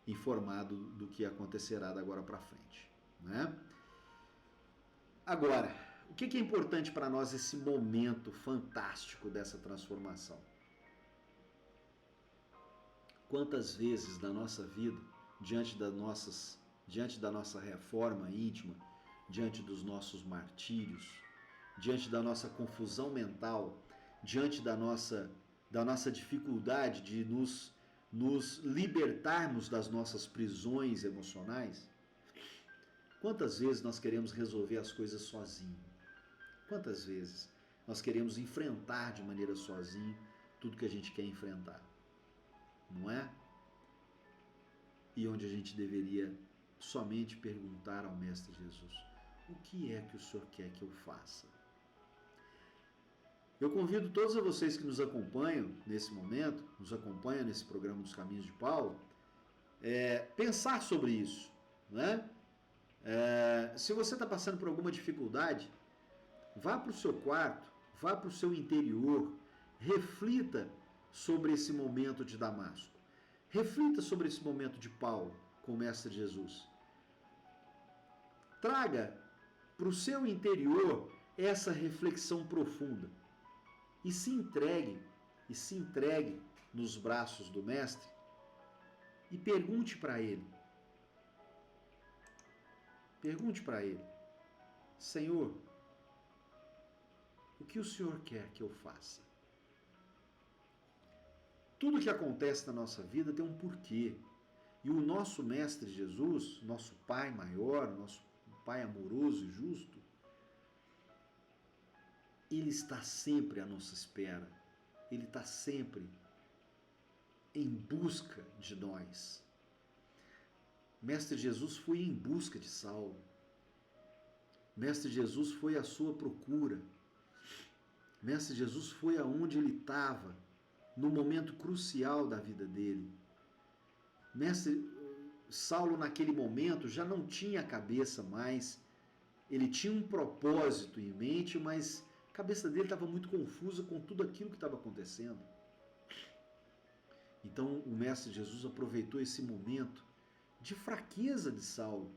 A: informado do que acontecerá da agora para frente, né? Agora, o que é importante para nós esse momento fantástico dessa transformação? Quantas vezes na nossa vida, diante da nossa reforma íntima, diante dos nossos martírios, diante da nossa confusão mental, diante da nossa dificuldade de nos libertarmos das nossas prisões emocionais, quantas vezes nós queremos resolver as coisas sozinhos? Quantas vezes nós queremos enfrentar de maneira sozinho tudo que a gente quer enfrentar? Não é? E onde a gente deveria somente perguntar ao Mestre Jesus, o que é que o Senhor quer que eu faça? Eu convido todos vocês que nos acompanham nesse momento, nos acompanham nesse programa dos Caminhos de Paulo, pensar sobre isso, né? Se você está passando por alguma dificuldade, vá para o seu quarto, vá para o seu interior, reflita sobre esse momento de Damasco. Reflita sobre esse momento de Paulo com o Mestre Jesus. Traga para o seu interior essa reflexão profunda e se entregue nos braços do Mestre e pergunte para ele. Pergunte para ele, Senhor, o que o Senhor quer que eu faça? Tudo que acontece na nossa vida tem um porquê. E o nosso Mestre Jesus, nosso Pai maior, nosso Pai amoroso e justo, Ele está sempre à nossa espera. Ele está sempre em busca de nós. Mestre Jesus foi em busca de Saulo. Mestre Jesus foi à sua procura. Mestre Jesus foi aonde ele estava, no momento crucial da vida dele. Mestre Saulo, naquele momento, já não tinha cabeça mais. Ele tinha um propósito em mente, mas a cabeça dele estava muito confusa com tudo aquilo que estava acontecendo. Então, o Mestre Jesus aproveitou esse momento de fraqueza de Saulo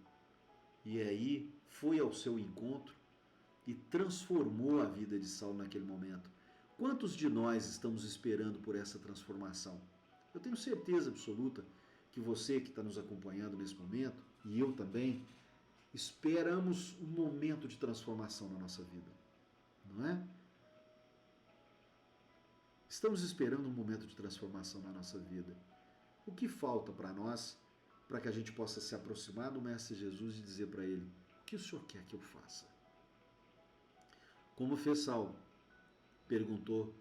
A: e aí foi ao seu encontro e transformou a vida de Saulo naquele momento. Quantos de nós estamos esperando por essa transformação? Eu tenho certeza absoluta que você que está nos acompanhando nesse momento, e eu também, esperamos um momento de transformação na nossa vida, não é? Estamos esperando um momento de transformação na nossa vida. O que falta para nós para que a gente possa se aproximar do Mestre Jesus e dizer para ele, o que o Senhor quer que eu faça? Como fez Saulo, perguntou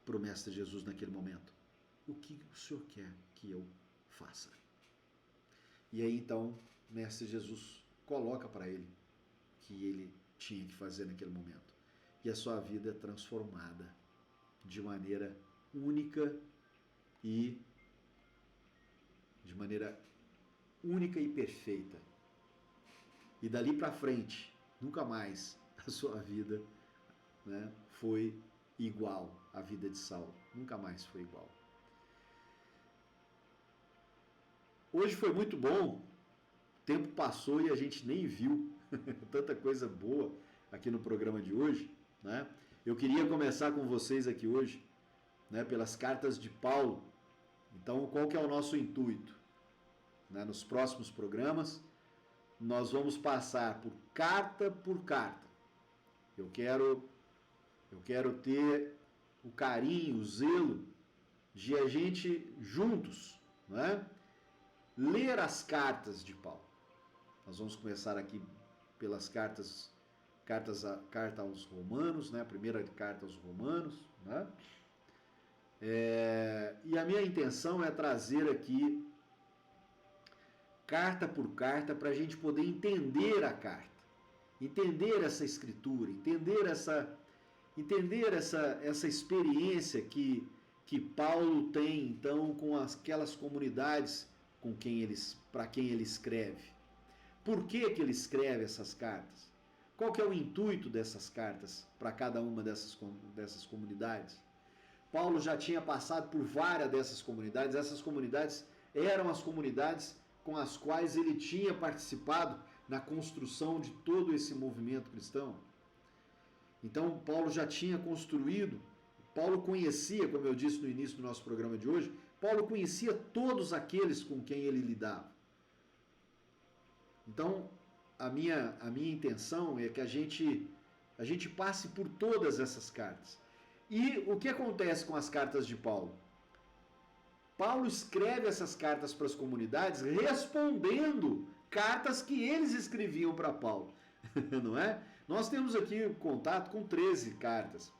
A: para o Mestre Jesus naquele momento, o que o Senhor quer que eu faça? E aí então, o Mestre Jesus coloca para ele o que ele tinha que fazer naquele momento. E a sua vida é transformada de maneira única e perfeita. E dali para frente, nunca mais a sua vida, né, foi igual à vida de Saulo. Nunca mais foi igual. Hoje foi muito bom. O tempo passou e a gente nem viu tanta coisa boa aqui no programa de hoje, né? Eu queria começar com vocês aqui hoje, né, pelas cartas de Paulo. Então, qual que é o nosso intuito? Né, nos próximos programas, nós vamos passar por carta. Eu quero ter o carinho, o zelo de a gente juntos, né, ler as cartas de Paulo. Nós vamos começar aqui pelas carta aos Romanos, né, a primeira carta aos Romanos, né? E a minha intenção é trazer aqui carta por carta para a gente poder entender a carta, entender essa escritura, entender essa experiência que Paulo tem então com aquelas comunidades para quem ele escreve. Por que ele escreve essas cartas? Qual que é o intuito dessas cartas para cada uma dessas comunidades? Paulo já tinha passado por várias dessas comunidades. Essas comunidades eram as comunidades com as quais ele tinha participado na construção de todo esse movimento cristão. Então, Paulo já tinha construído, Paulo conhecia, como eu disse no início do nosso programa de hoje, Paulo conhecia todos aqueles com quem ele lidava. Então, a minha intenção é que a gente passe por todas essas cartas. E o que acontece com as cartas de Paulo? Paulo escreve essas cartas para as comunidades respondendo cartas que eles escreviam para Paulo, não é? Nós temos aqui contato com 13 cartas,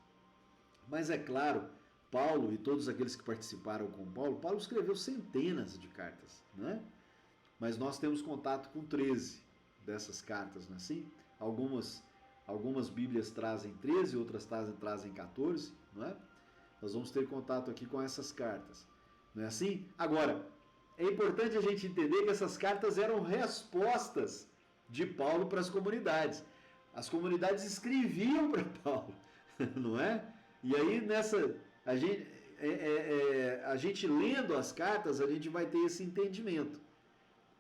A: mas é claro, Paulo e todos aqueles que participaram com Paulo escreveu centenas de cartas, né? Mas nós temos contato com 13 dessas cartas, não é assim? Algumas Bíblias trazem 13, outras trazem 14, não é? Nós vamos ter contato aqui com essas cartas, não é assim? Agora, é importante a gente entender que essas cartas eram respostas de Paulo para as comunidades. As comunidades escreviam para Paulo, não é? E aí a gente lendo as cartas, a gente vai ter esse entendimento,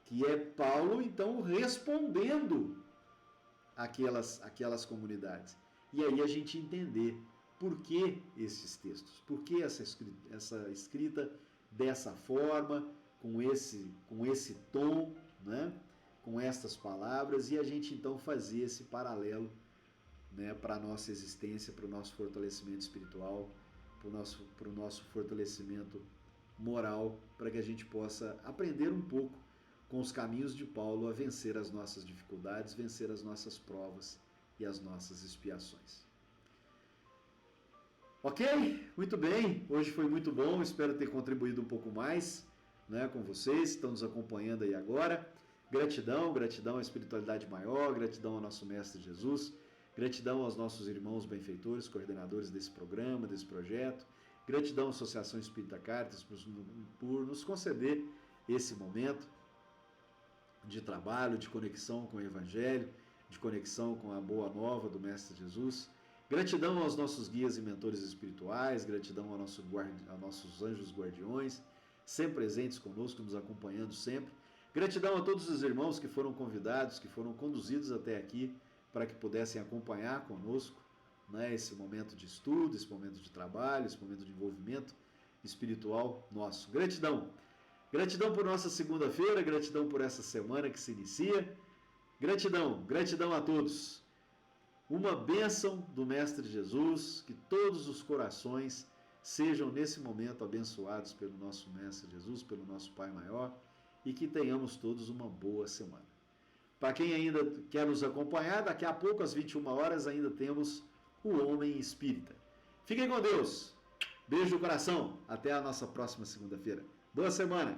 A: que é Paulo, então, respondendo aquelas comunidades. E aí a gente entender por que esses textos, por que essa escrita dessa forma, com esse tom, né? Com estas palavras, e a gente então fazer esse paralelo, né, para a nossa existência, para o nosso fortalecimento espiritual, para o nosso fortalecimento moral, para que a gente possa aprender um pouco com os caminhos de Paulo a vencer as nossas dificuldades, vencer as nossas provas e as nossas expiações. Ok? Muito bem, hoje foi muito bom, espero ter contribuído um pouco mais, né, com vocês que estão nos acompanhando aí agora. Gratidão à espiritualidade maior, gratidão ao nosso Mestre Jesus, gratidão aos nossos irmãos benfeitores, coordenadores desse programa, desse projeto, gratidão à Associação Espírita Caritas por nos conceder esse momento de trabalho, de conexão com o Evangelho, de conexão com a boa nova do Mestre Jesus. Gratidão aos nossos guias e mentores espirituais, gratidão aos nossos anjos guardiões, sempre presentes conosco, nos acompanhando sempre. Gratidão a todos os irmãos que foram convidados, que foram conduzidos até aqui para que pudessem acompanhar conosco, né, esse momento de estudo, esse momento de trabalho, esse momento de envolvimento espiritual nosso. Gratidão! Gratidão por nossa segunda-feira, gratidão por essa semana que se inicia. Gratidão a todos. Uma bênção do Mestre Jesus, que todos os corações sejam nesse momento abençoados pelo nosso Mestre Jesus, pelo nosso Pai Maior, e que tenhamos todos uma boa semana. Para quem ainda quer nos acompanhar, daqui a pouco, às 21 horas, ainda temos o Homem Espírita. Fiquem com Deus. Beijo no coração. Até a nossa próxima segunda-feira. Boa semana.